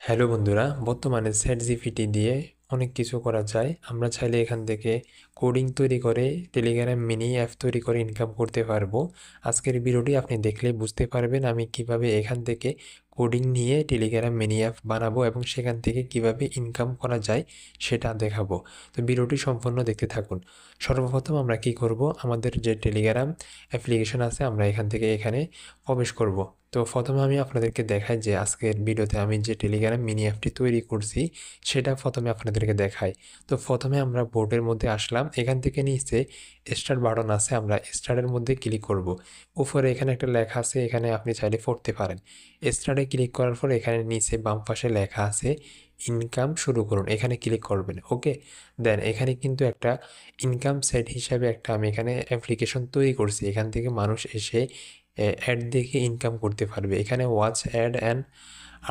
Hello বন্ধুরা, বর্তমানে ChatGPT দিয়ে অনেক কিছু করা যায়। আমরা চাইলে এখান থেকে কোডিং তৈরি করে টেলিগ্রাম মিনি অ্যাপ তৈরি করে ইনকাম করতে পারবো। আজকের ভিডিওটি আপনি দেখলে বুঝতে পারবেন আমি কিভাবে এখান থেকে কোডিং নিয়ে টেলিগ্রাম মিনি অ্যাপ বানাবো এবং সেখান থেকে কিভাবে ইনকাম করা যায় সেটা দেখাবো। তো ভিডিওটি সম্পূর্ণ দেখতে থাকুন। সর্বপ্রথম আমরা কি করব, আমাদের যে টেলিগ্রাম অ্যাপ্লিকেশন আছে আমরা এখান থেকে এখানে প্রবেশ করব। তো প্রথমে আমি আপনাদেরকে দেখাই যে আজকের ভিডিওতে আমি যে টেলিগ্রাম মিনি অ্যাপটি তৈরি করছি সেটা প্রথমে আপনাদেরকে দেখাই। তো প্রথমে আমরা বোর্ডের মধ্যে আসলাম, এখান থেকে নিচে স্টার্ট বাটন আছে, আমরা স্টার্টের মধ্যে ক্লিক করব। উপরে এখানে একটা লেখা আছে, এখানে আপনি চাইলে পড়তে পারেন। স্টার্টে ক্লিক করার পর এখানে নিচে বাম পাশে লেখা আছে ইনকাম শুরু করুন, এখানে ক্লিক করবেন। ওকে, দেন এখানে কিন্তু একটা ইনকাম সেট হিসাবে একটা আমি এখানে অ্যাপ্লিকেশন তৈরি করছি, এখান থেকে মানুষ এসে অ্যাড দেখে ইনকাম করতে পারবে। এখানে ওয়াচ অ্যাড অ্যান্ড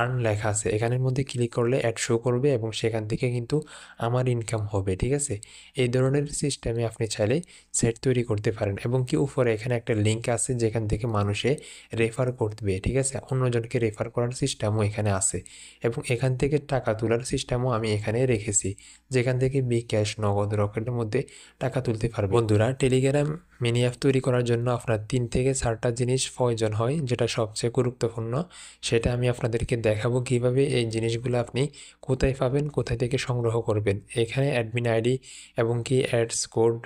আর্ন লেখা আছে, এখানের মধ্যে ক্লিক করলে অ্যাড শো করবে এবং সেখান থেকে কিন্তু আমার ইনকাম হবে। ঠিক আছে, এই ধরনের সিস্টেমে আপনি চাইলে সেট তৈরি করতে পারেন এবং কি উপরে এখানে একটা লিঙ্ক আছে যেখান থেকে মানুষে রেফার করবে। ঠিক আছে, অন্যজনকে রেফার করার সিস্টেমও এখানে আছে এবং এখান থেকে টাকা তোলার সিস্টেমও আমি এখানে রেখেছি, যেখান থেকে বিকাশ নগদ রকেটের মধ্যে টাকা তুলতে পারবে। বন্ধুরা, টেলিগ্রাম মিনি অ্যাপ তৈরি করার জন্য আপনার 3 থেকে 4টা জিনিস প্রয়োজন হয়, যেটা সবচেয়ে গুরুত্বপূর্ণ সেটা আমি আপনাদেরকে দেখাবো কিভাবে এই জিনিসগুলো আপনি কোথায় পাবেন, কোথায় থেকে সংগ্রহ করবেন। এখানে অ্যাডমিন আইডি এবং কি অ্যাডস কোড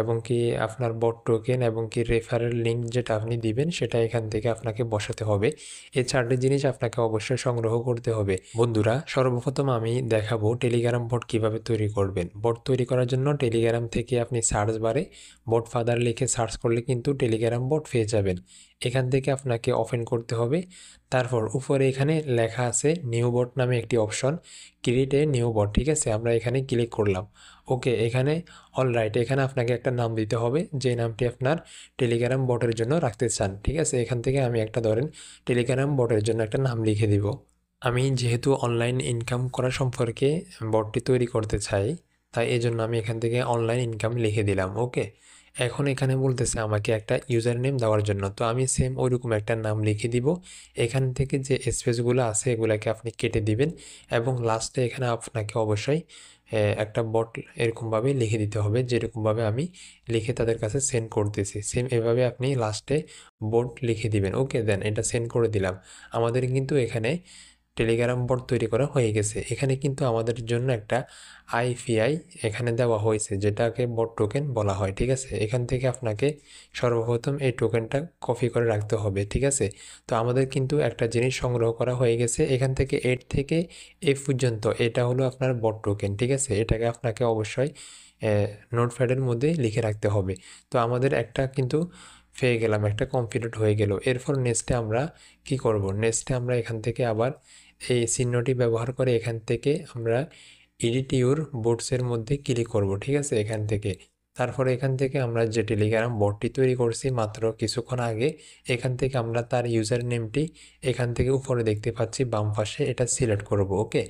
এবং কি আপনার বট টোকেন এবং কি রেফারেল লিঙ্ক যেটা আপনি দিবেন সেটা এখান থেকে আপনাকে বসাতে হবে। এই 4টি জিনিস আপনাকে অবশ্যই সংগ্রহ করতে হবে। বন্ধুরা, সর্বপ্রথম আমি দেখাবো টেলিগ্রাম বট কিভাবে তৈরি করবেন। বট তৈরি করার জন্য টেলিগ্রাম থেকে আপনি সার্চ বারে বট ফাদার লিখে সার্চ করলে কিন্তু টেলিগ্রাম বট পেয়ে যাবেন। এখান থেকে আপনাকে ওপেন করতে হবে। তারপর উপরে এখানে লেখা আছে নিউ বট নামে একটি option, create a new bot. ঠিক আছে, আমরা এখানে ক্লিক করলাম। ওকে, এখানে অলরাইট, এখানে আপনাকে একটা নাম দিতে হবে, যে নামটি আপনার টেলিগ্রাম বটের জন্য রাখতে চান। ঠিক আছে, এখান থেকে আমি একটা ধরেন টেলিগ্রাম বটের জন্য একটা নাম লিখে দিব। আমি যেহেতু অনলাইন ইনকাম করা সম্পর্কে বটটি তৈরি করতে চাই, তাই এই জন্য আমি এখান থেকে অনলাইন ইনকাম লিখে দিলাম। ওকে, এখন এখানে বলতেছে আমাকে একটা ইউজার নেম দেওয়ার জন্য, তো আমি সেম ওইরকম একটা নাম লিখে দিব। এখান থেকে যে স্পেসগুলো আছে এগুলাকে আপনি কেটে দিবেন এবং লাস্টে এখানে আপনাকে অবশ্যই একটা বট এরকমভাবে লিখে দিতে হবে, যেরকমভাবে আমি লিখে তাদের কাছে সেন্ড করতেছি। সেম এভাবে আপনি লাস্টে বট লিখে দিবেন। ওকে, দেন এটা সেন্ড করে দিলাম। আমাদের কিন্তু এখানে টেলিগ্রাম বট তৈরি করা হয়ে গেছে। এখানে কিন্তু আমাদের জন্য একটা আইপিআই এখানে দেওয়া হয়েছে, যেটাকে বট টোকেন বলা হয়। ঠিক আছে, এখান থেকে আপনাকে সর্বপ্রথম এই টোকেনটা কপি করে রাখতে হবে। ঠিক আছে, তো আমাদের কিন্তু একটা জিনিস সংগ্রহ করা হয়ে গেছে। এখান থেকে 8 থেকে এ পর্যন্ত এটা হলো আপনার বট টোকেন। ঠিক আছে, এটাকে আপনাকে অবশ্যই নোটপ্যাডের মধ্যে লিখে রাখতে হবে। তো আমাদের একটা কিন্তু পেয়ে গেলাম, একটা কমপ্লিট হয়ে গেল। এরপর নেক্সটে আমরা কি করব, নেক্সটে আমরা এখান থেকে আবার এই চিহ্নটি ব্যবহার করে এখান থেকে আমরা এডিট ইউর বোটসের মধ্যে ক্লিক করব। ঠিক আছে, এখান থেকে তারপরে এখান থেকে আমরা যে টেলিগ্রাম বটটি তৈরি করছি মাত্র কিছুক্ষণ আগে, এখান থেকে আমরা তার ইউজার নেমটি এখান থেকে উপরে দেখতে পাচ্ছি বাম পাশে, এটা সিলেক্ট করব। ওকে,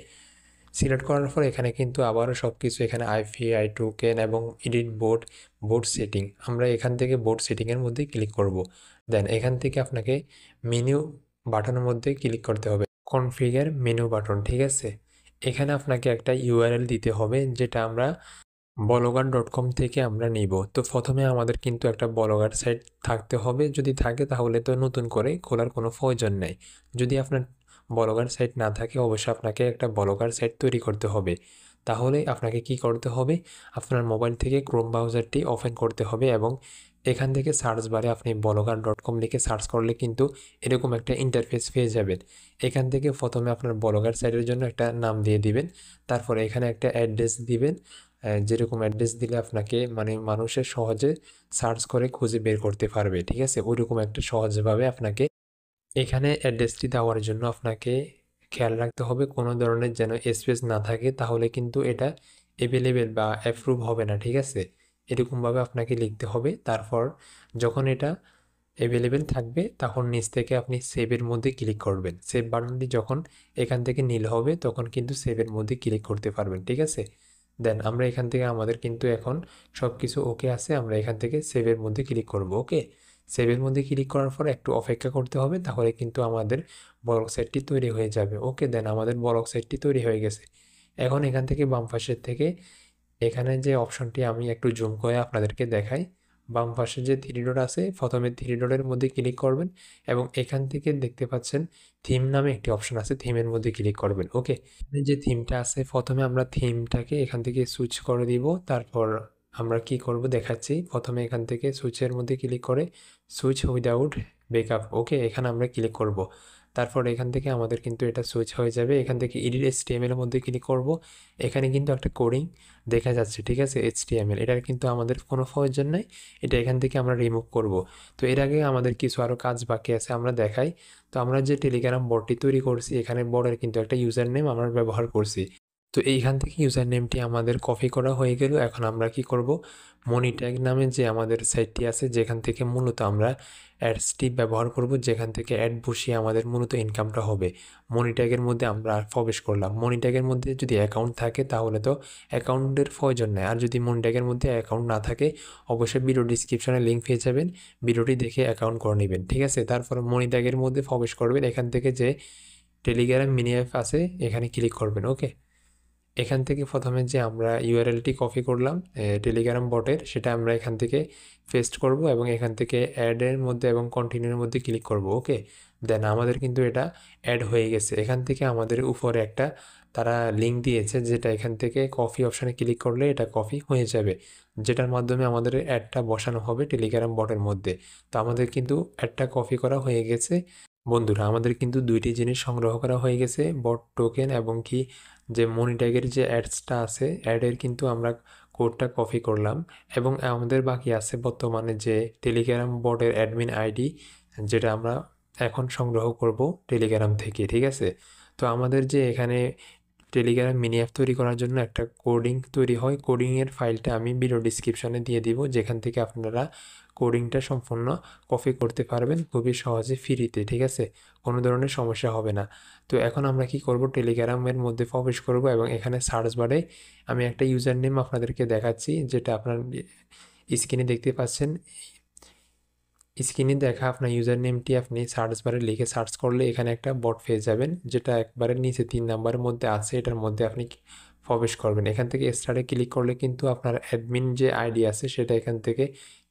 সিলেক্ট করার পর এখানে কিন্তু আবারও সব কিছু এখানে আইপিআই টোকেন এবং এডিট বোট, বোট সেটিং, আমরা এখান থেকে বোট সেটিংয়ের মধ্যে ক্লিক করব। দেন এখান থেকে আপনাকে মেনু বাটনের মধ্যে ক্লিক করতে হবে, কনফিগার মেনু বাটন। ঠিক আছে, এখানে আপনাকে একটা ইউআরএল দিতে হবে, যেটা আমরা blogger.com থেকে আমরা নিব। তো প্রথমে আমাদের কিন্তু একটা ব্লগার সাইট থাকতে হবে, যদি থাকে তাহলে তো নতুন করে খোলার কোনো প্রয়োজন নেই। যদি আপনার ব্লগার সাইট না থাকে অবশ্যই আপনাকে একটা ব্লগার সাইট তৈরি করতে হবে। তাহলে আপনাকে কি করতে হবে, আপনার মোবাইল থেকে ক্রোম ব্রাউজারটি ওপেন করতে হবে এবং এখান থেকে সার্চ বারে আপনি blogger.com লিখে সার্চ করলে কিন্তু এরকম একটা ইন্টারফেস পেয়ে যাবেন। এখান থেকে প্রথমে আপনার ব্লগার সাইটের জন্য একটা নাম দিয়ে দিবেন, তারপরে এখানে একটা অ্যাড্রেস দিবেন। যেরকম অ্যাড্রেস দিলে আপনাকে মানে মানুষের সহজে সার্চ করে খুঁজে বের করতে পারবে। ঠিক আছে, ওইরকম একটা সহজভাবে আপনাকে এখানে অ্যাড্রেসটি দেওয়ার জন্য আপনাকে খেয়াল রাখতে হবে কোনো ধরনের যেন স্পেস না থাকে, তাহলে কিন্তু এটা অ্যাভেলেবেল বা অ্যাপ্রুভ হবে না। ঠিক আছে, এরকমভাবে আপনাকে লিখতে হবে। তারপর যখন এটা অ্যাভেলেবেল থাকবে তখন নিচ থেকে আপনি সেভের মধ্যে ক্লিক করবেন। সেভ বাটনটি যখন এখান থেকে নীল হবে তখন কিন্তু সেভের মধ্যে ক্লিক করতে পারবেন। ঠিক আছে, দেন আমরা এখান থেকে আমাদের কিন্তু এখন সব কিছু ওকে আছে, আমরা এখান থেকে সেভের মধ্যে ক্লিক করব। ওকে, সেভের মধ্যে ক্লিক করার পর একটু অপেক্ষা করতে হবে, তাহলে কিন্তু আমাদের ব্লক সাইটটি তৈরি হয়ে যাবে। ওকে, দেন আমাদের ব্লক সাইটটি তৈরি হয়ে গেছে। এখন এখান থেকে বাম পাশের থেকে এখানে যে অপশনটি আমি একটু জুম করে আপনাদেরকে দেখাই, বাম পাশে যে থ্রি ডট আছে, প্রথমে থ্রি ডটের মধ্যে ক্লিক করবেন এবং এখান থেকে দেখতে পাচ্ছেন থিম নামে একটি অপশন আছে, থিমের মধ্যে ক্লিক করবেন। ওকে, যে থিমটা আছে প্রথমে আমরা থিমটাকে এখান থেকে সুইচ করে দিব। তারপর আমরা কি করব দেখাচ্ছি। প্রথমে এখান থেকে সুইচের মধ্যে ক্লিক করে সুইচ উইদাউট ব্যাকআপ, ওকে, এখানে আমরা ক্লিক করব। তারপর এখান থেকে আমাদের কিন্তু এটা সুইচ হয়ে যাবে। এখান থেকে এডিট HTML এর মধ্যে ক্লিক করব। এখানে কিন্তু একটা কোডিং দেখা যাচ্ছে, ঠিক আছে, HTML, এটার কিন্তু আমাদের কোনো প্রয়োজন নাই, এটা এখান থেকে আমরা রিমুভ করব। তো এর আগে আমাদের কিছু আরও কাজ বাকি আছে, আমরা দেখাই। তো আমরা যে টেলিগ্রাম বটটি তৈরি করছি, এখানে বটের কিন্তু একটা ইউজার নেম আমরা ব্যবহার করছি। তো এইখান থেকে ইউজার নেমটি আমাদের কপি করা হয়ে গেল। এখন আমরা কি করব, মনি ট্যাগ নামে যে আমাদের সাইটটি আছে, যেখান থেকে মূলত আমরা অ্যাডসটি ব্যবহার করব, যেখান থেকে অ্যাড বসিয়ে আমাদের মূলত ইনকামটা হবে। মনি ট্যাগের মধ্যে আমরা প্রবেশ করলাম। মনি ট্যাগের মধ্যে যদি অ্যাকাউন্ট থাকে তাহলে তো অ্যাকাউন্টের প্রয়োজন নেই, আর যদি মনি ট্যাগের মধ্যে অ্যাকাউন্ট না থাকে অবশ্যই ভিডিও ডিসক্রিপশনে লিঙ্ক পেয়ে যাবেন, ভিডিওটি দেখে অ্যাকাউন্ট করে নেবেন, ঠিক আছে। তারপর মনি ট্যাগের মধ্যে প্রবেশ করবেন, এখান থেকে যে টেলিগ্রাম মিনি অ্যাপ আছে এখানে ক্লিক করবেন। ওকে, এখান থেকে প্রথমে যে আমরা ইউআরএলটি কপি করলাম টেলিগ্রাম বটের, সেটা আমরা এখান থেকে পেস্ট করব এবং এখান থেকে অ্যাডের মধ্যে এবং কন্টিনিউর মধ্যে ক্লিক করব। ওকে, দেন আমাদের কিন্তু এটা অ্যাড হয়ে গেছে। এখান থেকে আমাদের উপরে একটা তারা লিঙ্ক দিয়েছে, যেটা এখান থেকে কপি অপশানে ক্লিক করলে এটা কপি হয়ে যাবে, যেটার মাধ্যমে আমাদের অ্যাডটা বসানো হবে টেলিগ্রাম বটের মধ্যে। তো আমাদের কিন্তু অ্যাডটা কপি করা হয়ে গেছে। বন্ধুরা, আমাদের কিন্তু দুইটি জিনিস সংগ্রহ করা হয়ে গেছে, বট টোকেন এবং কি যে মনি ট্যাগের যে অ্যাডসটা আছে, অ্যাডের কিন্তু আমরা কোডটা কপি করলাম এবং আমাদের বাকি আছে বর্তমানে যে টেলিগ্রাম বটের অ্যাডমিন আইডি, যেটা আমরা এখন সংগ্রহ করব টেলিগ্রাম থেকে, ঠিক আছে। তো আমাদের যে এখানে টেলিগ্রাম মিনি অ্যাপ তৈরি করার জন্য একটা কোডিং তৈরি হয়, কোডিংয়ের ফাইলটা আমি ভিডিও ডিসক্রিপশনে দিয়ে দিব, যেখান থেকে আপনারা কোডিংটা সম্পূর্ণ কপি করতে পারবেন খুবই সহজে ফ্রিতে, ঠিক আছে, কোনো ধরনের সমস্যা হবে না। তো এখন আমরা কি করব, টেলিগ্রামের মধ্যে প্রবেশ করব এবং এখানে সার্চ বারে আমি একটা ইউজার নেম আপনাদেরকে দেখাচ্ছি, যেটা আপনার স্ক্রিনে দেখতে পাচ্ছেন। স্ক্রিনে দেখা আপনার ইউজার নেমটি আপনি সার্চ বারে লিখে সার্চ করলে এখানে একটা বট পেয়ে যাবেন, যেটা একবারে নিচে 3 নাম্বারের মধ্যে আছে, এটার মধ্যে আপনি প্রবেশ করবেন। এখান থেকে স্টার্টে ক্লিক করলে কিন্তু আপনার অ্যাডমিন যে আইডি আছে সেটা এখান থেকে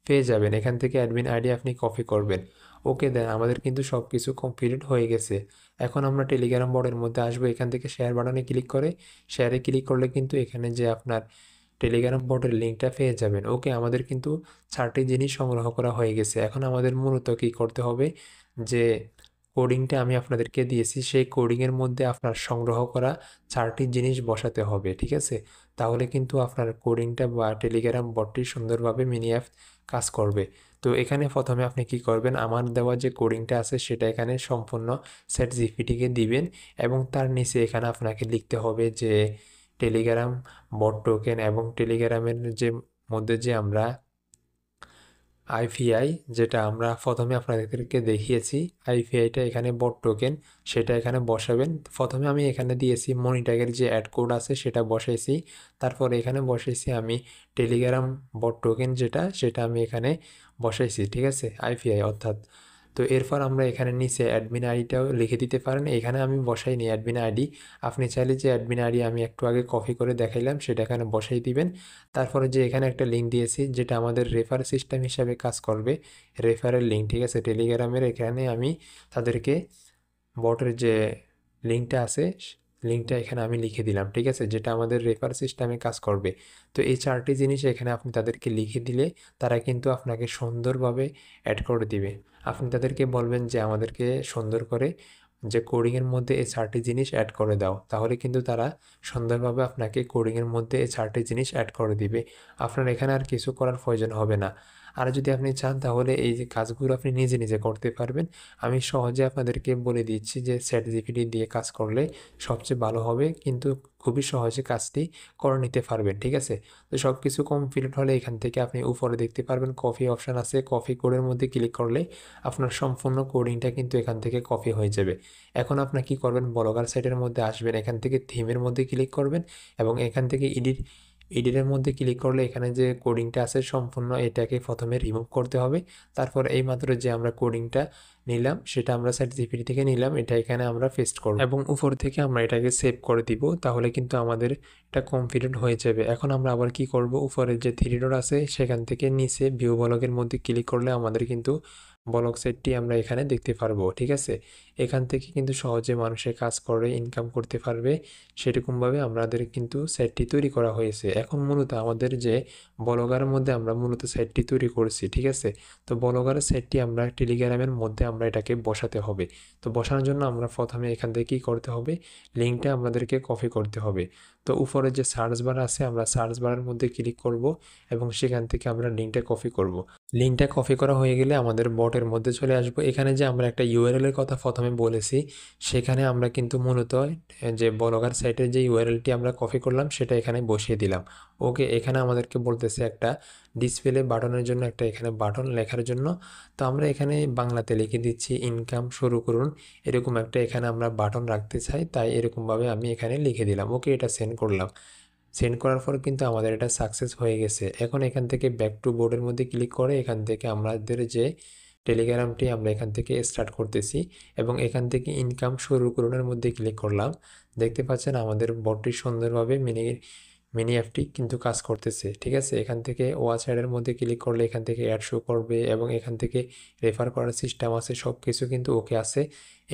পেয়ে যাবেন। এখান থেকে অ্যাডমিন আইডি আপনি কপি করবেন। ওকে, দেন আমাদের কিন্তু সব কিছু কমপ্লিট হয়ে গেছে। এখন আমরা টেলিগ্রাম বটের মধ্যে আসবো, এখান থেকে শেয়ার বাটনে ক্লিক করে শেয়ারে ক্লিক করলে কিন্তু এখানে যে আপনার টেলিগ্রাম বটের লিঙ্কটা পেয়ে যাবেন। ওকে, আমাদের কিন্তু 4টি জিনিস সংগ্রহ করা হয়ে গেছে। এখন আমাদের মূলত কী করতে হবে, যে কোডিংটা আমি আপনাদেরকে দিয়েছি সেই কোডিংয়ের মধ্যে আপনার সংগ্রহ করা 4টি জিনিস বসাতে হবে, ঠিক আছে। তাহলে কিন্তু আপনার কোডিংটা বা টেলিগ্রাম বটটি সুন্দরভাবে মিনি অ্যাপ কাজ করবে। তো এখানে প্রথমে আপনি কি করবেন, আমার দেওয়া যে কোডিংটা আছে সেটা এখানে সম্পূর্ণ ChatGPT-কে দিবেন এবং তার নিচে এখানে আপনাকে লিখতে হবে যে টেলিগ্রাম বট টোকেন এবং টেলিগ্রামের যে মধ্যে যে আমরা আইপিআই, যেটা আমরা প্রথমে আপনাদেরকে দেখিয়েছি, আইপিআইটা এখানে বট টোকেন, সেটা এখানে বসাবেন। প্রথমে আমি এখানে দিয়েছি মনি ট্যাগের যে অ্যাড কোড আছে সেটা বসাইছি, তারপর এখানে বসাইছি আমি টেলিগ্রাম বট টোকেন যেটা, সেটা আমি এখানে বসাইছি, ঠিক আছে, আইপিআই অর্থাৎ। তো এরপর আমরা এখানে নিচে অ্যাডমিন আইডিটাও লিখে দিতে পারেন, এখানে আমি বসাইনি অ্যাডমিন আইডি, আপনি চাইলে যে অ্যাডমিন আইডি আমি একটু আগে কপি করে দেখাইলাম সেটা এখানে বসাই দিবেন। তারপরে যে এখানে একটা লিঙ্ক দিয়েছি যেটা আমাদের রেফার সিস্টেম হিসাবে কাজ করবে, রেফারের লিঙ্ক, ঠিক আছে, টেলিগ্রামের এখানে আমি তাদেরকে বটের যে লিঙ্কটা আছে লিঙ্কটা এখানে আমি লিখে দিলাম, ঠিক আছে, যেটা আমাদের রেফার সিস্টেমে কাজ করবে। তো এই 4টি জিনিস এখানে আপনি তাদেরকে লিখে দিলে তারা কিন্তু আপনাকে সুন্দরভাবে অ্যাড করে দিবে। আপনি তাদেরকে বলবেন যে আমাদেরকে সুন্দর করে যে কোডিংয়ের মধ্যে এই 4টি জিনিস অ্যাড করে দাও, তাহলে কিন্তু তারা সুন্দরভাবে আপনাকে কোডিংয়ের মধ্যে এই 4টি জিনিস অ্যাড করে দিবে। আপনার এখানে আর কিছু করার প্রয়োজন হবে না। আর যদি আপনি চান তাহলে এই যে কাজগুলো আপনি নিজে নিজে করতে পারবেন। আমি সহজে আপনাদেরকে বলে দিচ্ছি যে ChatGPT দিয়ে কাজ করলে সবচেয়ে ভালো হবে, কিন্তু খুবই সহজে কাজটি করে নিতে পারবেন, ঠিক আছে। তো সব কিছু কমপ্লিট হলে এখান থেকে আপনি উপরে দেখতে পারবেন কপি অপশান আছে, কপি কোডের মধ্যে ক্লিক করলে আপনার সম্পূর্ণ কোডিংটা কিন্তু এখান থেকে কপি হয়ে যাবে। এখন আপনার কি করবেন, ব্লগার সাইটের মধ্যে আসবেন, এখান থেকে থিমের মধ্যে ক্লিক করবেন এবং এখান থেকে এডিটের মধ্যে ক্লিক করলে এখানে যে কোডিংটা আছে সম্পূর্ণ এটাকে প্রথমে রিমুভ করতে হবে। তারপর এইমাত্র যে আমরা কোডিংটা নিলাম সেটা আমরা ChatGPT থেকে নিলাম, এটা এখানে আমরা পেস্ট করব এবং উপর থেকে আমরা এটাকে সেভ করে দিব। তাহলে কিন্তু আমাদের এটা কমপ্লিট হয়ে যাবে। এখন আমরা আবার কি করব, উপরে যে থ্রি ডট আছে সেখান থেকে নিচে ভিউ ব্লগের মধ্যে ক্লিক করলে আমাদের কিন্তু ব্লগ সেটটি আমরা এখানে দেখতে পারবো। ঠিক আছে, এখান থেকে কিন্তু সহজে মানুষের কাজ করে ইনকাম করতে পারবে, সেরকমভাবে আমাদের কিন্তু সাইটটি তৈরি করা হয়েছে। এখন মূলত আমাদের যে ব্লগারের মধ্যে আমরা মূলত সাইটটি তৈরি করছি। ঠিক আছে, তো ব্লগারের সাইটটি আমরা টেলিগ্রামের মধ্যে আমরা এটাকে বসাতে হবে। তো বসানোর জন্য আমরা প্রথমে এখান থেকে কী করতে হবে, লিঙ্কটা আমাদেরকে কপি করতে হবে। তো উপরে যে সার্চ বার আছে আমরা সার্চ বারের মধ্যে ক্লিক করব এবং সেখান থেকে আমরা লিঙ্কটা কপি করব। লিঙ্কটা কপি করা হয়ে গেলে আমাদের বটের মধ্যে চলে আসবো। এখানে যে আমরা একটা ইউআরএল এর কথা প্রথমে বলেছি, সেখানে আমরা কিন্তু মূলত যে ব্লগার সাইটের যে ইউআরএলটি আমরা কপি করলাম সেটা এখানে বসিয়ে দিলাম। ওকে, এখানে আমাদেরকে বলতেছে একটা ডিসপ্লে বাটনের জন্য, একটা এখানে বাটন লেখার জন্য। তো আমরা এখানে বাংলাতে লিখে দিচ্ছি ইনকাম শুরু করুন, এরকম একটা এখানে আমরা বাটন রাখতে চাই, তাই এরকমভাবে আমি এখানে লিখে দিলাম। ওকে, এটা সেন্ড করলাম। সেন্ড করার পর কিন্তু আমাদের এটা সাকসেস হয়ে গেছে। এখন এখান থেকে ব্যাক টু বোর্ডের মধ্যে ক্লিক করে এখান থেকে আমাদের যে টেলিগ্রামটি আমরা এখান থেকে স্টার্ট করতেছি এবং এখান থেকে ইনকাম শুরু করুনের মধ্যে ক্লিক করলাম। দেখতে পাচ্ছেন আমাদের বটটি সুন্দরভাবে মিনি অ্যাপটি কিন্তু কাজ করতেছে। ঠিক আছে, এখান থেকে ওয়াচ অ্যাডের মধ্যে ক্লিক করলে এখান থেকে অ্যাড শো করবে এবং এখান থেকে রেফার করার সিস্টেম আছে, সব কিছু কিন্তু ওকে আছে।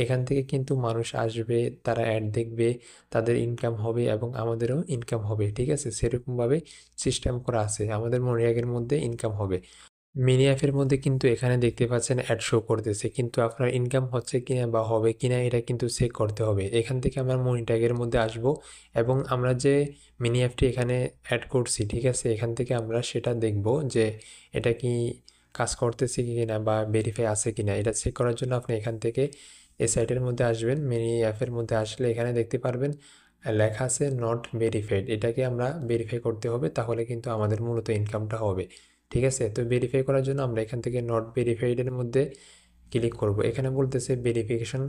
এখান থেকে কিন্তু মানুষ আসবে, তারা অ্যাড দেখবে, তাদের ইনকাম হবে এবং আমাদেরও ইনকাম হবে। ঠিক আছে, সেরকমভাবে সিস্টেম করা আছে, আমাদের মনিট্যাগের মধ্যে ইনকাম হবে। মিনি অ্যাপের মধ্যে কিন্তু এখানে দেখতে পাচ্ছেন অ্যাড শো করতেছে, কিন্তু আপনার ইনকাম হচ্ছে কিনা বা হবে কিনা এটা কিন্তু চেক করতে হবে। এখান থেকে আমরা মনি ট্যাগের মধ্যে আসব এবং আমরা যে মিনি অ্যাপটি এখানে অ্যাড করছি, ঠিক আছে, এখান থেকে আমরা সেটা দেখব যে এটা কি কাজ করতেছে কি না বা ভেরিফাই আছে কিনা। এটা চেক করার জন্য আপনি এখান থেকে এই সাইটের মধ্যে আসবেন। মিনি অ্যাপের মধ্যে আসলে এখানে দেখতে পারবেন লেখা আছে নট ভেরিফাইড, এটাকে আমরা ভেরিফাই করতে হবে, তাহলে কিন্তু আমাদের মূলত ইনকামটা হবে। ঠিক আছে, তো ভেরিফাই করার জন্য আমরা এখান থেকে নট ভেরিফাইডের মধ্যে ক্লিক করব। এখানে বলতেছে ভেরিফিকেশন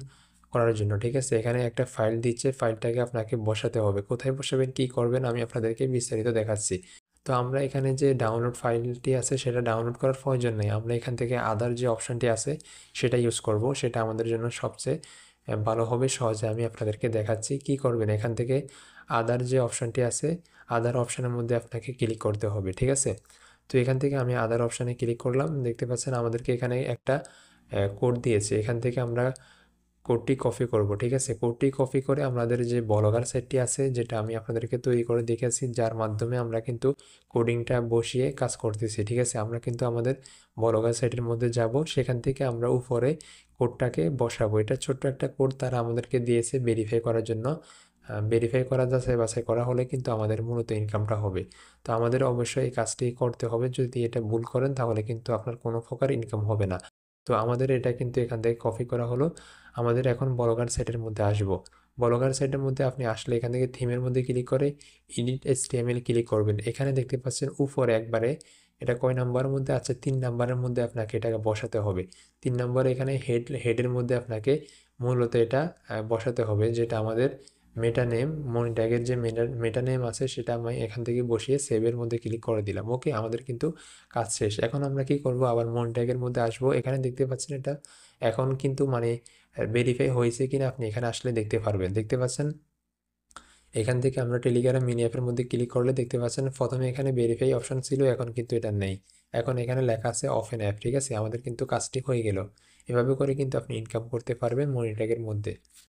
করার জন্য। ঠিক আছে, এখানে একটা ফাইল দিচ্ছে, ফাইলটাকে আপনাকে বসাতে হবে। কোথায় বসাবেন, কি করবেন আমি আপনাদেরকে বিস্তারিত দেখাচ্ছি। তো আমরা এখানে যে ডাউনলোড ফাইলটি আছে সেটা ডাউনলোড করার প্রয়োজন নেই, আমরা এখান থেকে আদার যে অপশানটি আছে সেটা ইউজ করব, সেটা আমাদের জন্য সবচেয়ে ভালো হবে। সহজে আমি আপনাদেরকে দেখাচ্ছি কি করবেন। এখান থেকে আদার যে অপশানটি আছে, আদার অপশানের মধ্যে আপনাকে ক্লিক করতে হবে। ঠিক আছে, তো এখান থেকে আমি আদার অপশানে ক্লিক করলাম। দেখতে পাচ্ছেন আমাদেরকে এখানে একটা কোড দিয়েছে, এখান থেকে আমরা কোডটি কপি করব। ঠিক আছে, কোডটি কপি করে আমাদের যে ব্লগার সাইটটি আছে যেটা আমি আপনাদেরকে তৈরি করে দেখেছি, যার মাধ্যমে আমরা কিন্তু কোডিংটা বসিয়ে কাজ করতেছি। ঠিক আছে, আমরা কিন্তু আমাদের ব্লগার সাইটের মধ্যে যাব, সেখান থেকে আমরা উপরে কোডটাকে বসাবো। এটা ছোট্ট একটা কোড তারা আমাদেরকে দিয়েছে ভেরিফাই করার জন্য। ভেরিফাই করা যাচাই বাছাই করা হলে কিন্তু আমাদের মূলত ইনকামটা হবে। তো আমাদের অবশ্যই এই কাজটি করতে হবে, যদি এটা ভুল করেন তাহলে কিন্তু আপনার কোনো প্রকার ইনকাম হবে না। তো আমাদের এটা কিন্তু এখান থেকে কপি করা হলো। আমাদের এখন ব্লগার সাইটের মধ্যে আসবো। ব্লগার সাইটের মধ্যে আপনি আসলে এখান থেকে থিমের মধ্যে ক্লিক করে এডিট HTML ক্লিক করবেন। এখানে দেখতে পাচ্ছেন উপরে একবারে এটা কয় নাম্বারের মধ্যে আছে, 3 নাম্বারের মধ্যে আপনাকে এটাকে বসাতে হবে। 3 নম্বরে এখানে হেডের মধ্যে আপনাকে মূলত এটা বসাতে হবে, যেটা আমাদের মেটা নেম, মনি ট্যাগের যে মেটা নেম আছে সেটা আমি এখান থেকে বসিয়ে সেভের মধ্যে ক্লিক করে দিলাম। ওকে, আমাদের কিন্তু কাজ শেষ। এখন আমরা কি করব, আবার মনি ট্যাগের মধ্যে আসবো। এখানে দেখতে পাচ্ছেন এটা এখন কিন্তু মানে ভেরিফাই হয়েছে কিনা আপনি এখানে আসলে দেখতে পারবেন। দেখতে পাচ্ছেন এখান থেকে আমরা টেলিগ্রাম মিনি অ্যাপের মধ্যে ক্লিক করলে দেখতে পাচ্ছেন প্রথমে এখানে ভেরিফাই অপশন ছিল, এখন কিন্তু এটা নেই, এখন এখানে লেখা আছে অফ এন অ্যাপ। ঠিক আছে, আমাদের কিন্তু কাজটি হয়ে গেল। এভাবে করে কিন্তু আপনি ইনকাম করতে পারবেন মনি ট্যাগের মধ্যে।